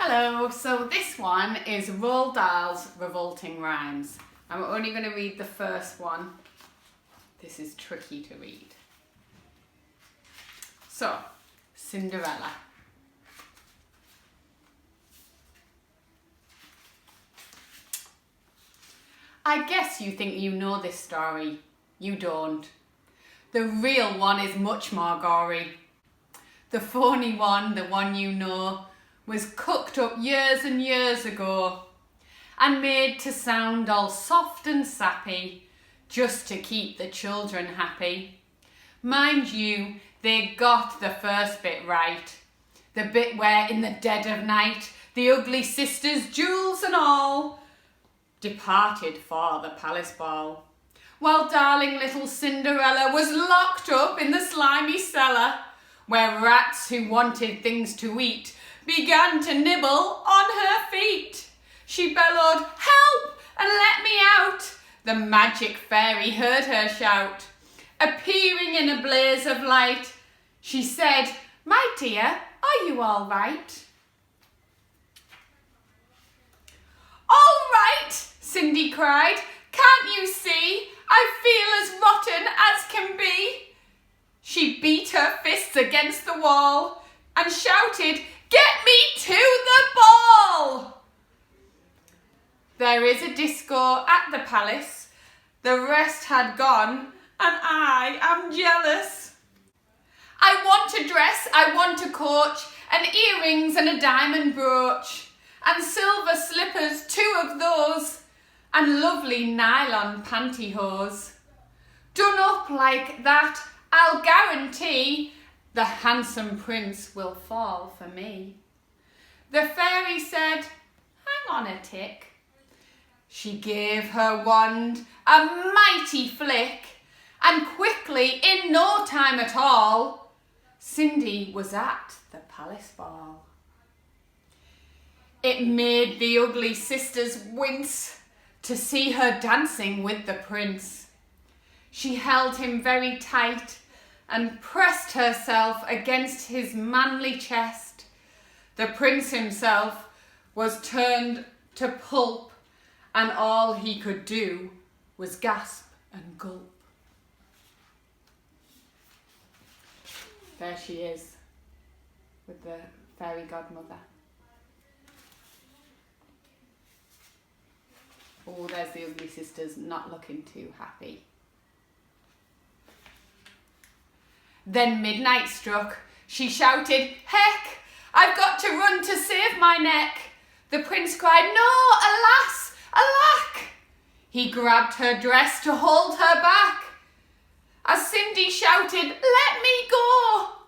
Hello, so this one is Roald Dahl's Revolting Rhymes. I'm only going to read the first one. This is tricky to read. So, Cinderella. I guess you think you know this story. You don't. The real one is much more gory. The phony one, the one you know, was cooked up years and years ago and made to sound all soft and sappy just to keep the children happy. Mind you, they got the first bit right. The bit where in the dead of night the ugly sisters, jewels and all, departed for the palace ball, while darling little Cinderella was locked up in the slimy cellar, where rats who wanted things to eat began to nibble on her feet. She bellowed, "Help and let me out!" The magic fairy heard her shout. Appearing in a blaze of light, she said, "My dear, are you all right?" "All right," Cindy cried. "Can't you see? I feel as rotten as can be." She beat her fists against the wall and shouted, "Get me to the ball!" There is a disco at the palace. The rest had gone and I am jealous. I want a dress, I want a coach, and earrings and a diamond brooch, and silver slippers, 2 of those, and lovely nylon pantyhose. Done up like that, I'll guarantee the handsome prince will fall for me. The fairy said, "Hang on a tick." She gave her wand a mighty flick, and quickly, in no time at all, Cindy was at the palace ball. It made the ugly sisters wince to see her dancing with the prince. She held him very tight and pressed herself against his manly chest. The prince himself was turned to pulp, and all he could do was gasp and gulp. There she is with the fairy godmother. Oh, there's the ugly sisters not looking too happy. Then midnight struck. She shouted, "Heck, I've got to run to save my neck." The prince cried, "No, alas, alack!" He grabbed her dress to hold her back. As Cindy shouted, "Let me go!"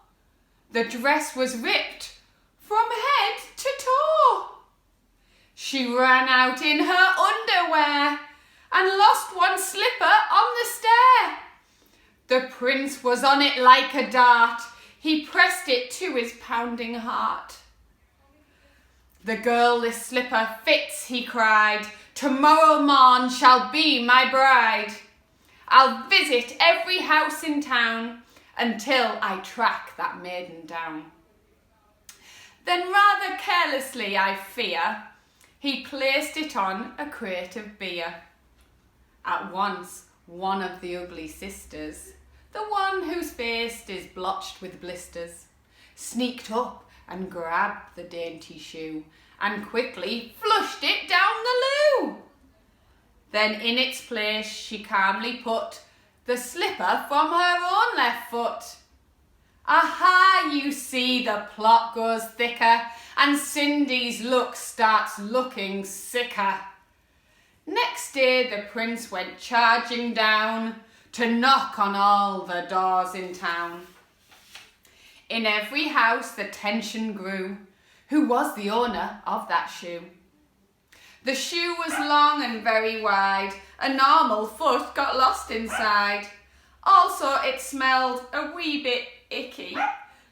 the dress was ripped from head to toe. She ran out in her underwear and lost one slipper on the stair. The prince was on it like a dart. He pressed it to his pounding heart. "The girl this slipper fits," he cried. "Tomorrow morn shall be my bride. I'll visit every house in town until I track that maiden down." Then rather carelessly, I fear, he placed it on a crate of beer. At once, one of the ugly sisters, the one whose face is blotched with blisters, sneaked up and grabbed the dainty shoe and quickly flushed it down the loo. Then in its place she calmly put the slipper from her own left foot. Aha, you see, the plot grows thicker and Cindy's look starts looking sicker. Next day the prince went charging down to knock on all the doors in town. In every house the tension grew. Who was the owner of that shoe? The shoe was long and very wide. A normal foot got lost inside. Also it smelled a wee bit icky.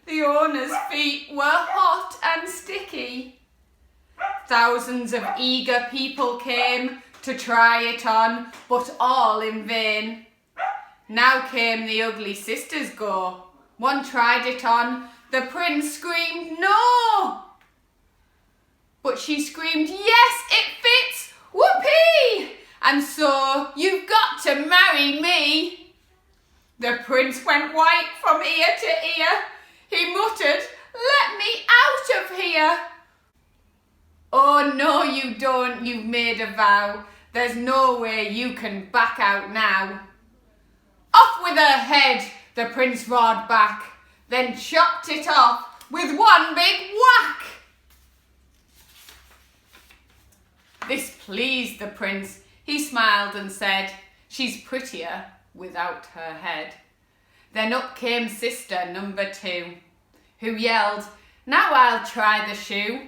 The owner's feet were hot and sticky. Thousands of eager people came to try it on, but all in vain. Now came the ugly sisters go. One tried it on. The prince screamed, "No!" But she screamed, "Yes, it fits! Whoopee! And so you've got to marry me." The prince went white from ear to ear. He muttered, "Let me out of here." "Oh no, you don't, you've made a vow. There's no way you can back out now." "Off with her head," the prince roared back, then chopped it off with one big whack. This pleased the prince. He smiled and said, "She's prettier without her head." Then up came sister number 2, who yelled, "Now I'll try the shoe."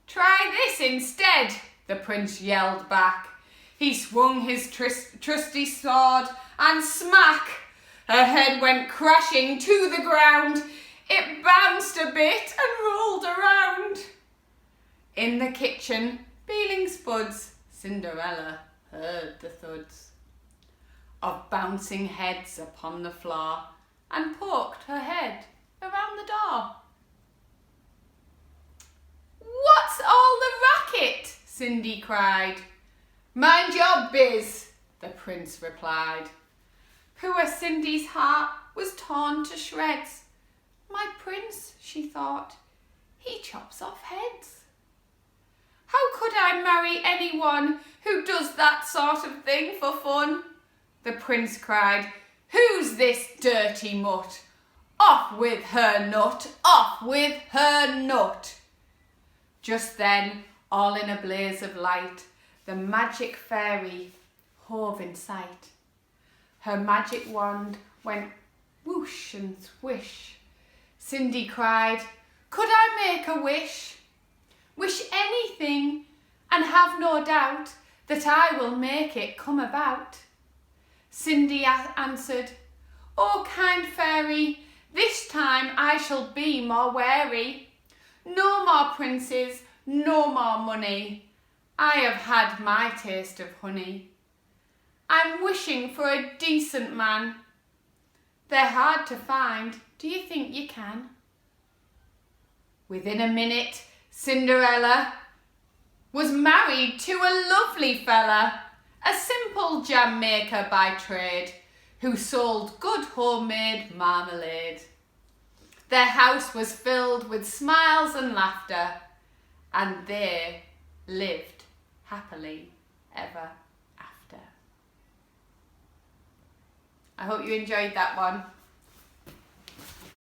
"Try this instead," the prince yelled back. He swung his trusty sword and smack! Her head went crashing to the ground. It bounced a bit and rolled around. In the kitchen, peeling spuds, Cinderella heard the thuds of bouncing heads upon the floor and poked her head around the door. "What's all the racket?" Cindy cried. "Mind your biz," the prince replied. Poor Cindy's heart was torn to shreds. "My prince," she thought, "he chops off heads. How could I marry anyone who does that sort of thing for fun?" The prince cried, "Who's this dirty mutt? Off with her nut, off with her nut." Just then, all in a blaze of light, the magic fairy hove in sight. Her magic wand went whoosh and swish. Cindy cried, "Could I make a wish? Wish anything, and have no doubt that I will make it come about." Cindy answered, "Oh, kind fairy, this time I shall be more wary. No more princes, no more money. I have had my taste of honey. I'm wishing for a decent man. They're hard to find. Do you think you can?" Within a minute, Cinderella was married to a lovely fella, a simple jam maker by trade, who sold good homemade marmalade. Their house was filled with smiles and laughter, and they lived happily ever after. I hope you enjoyed that one.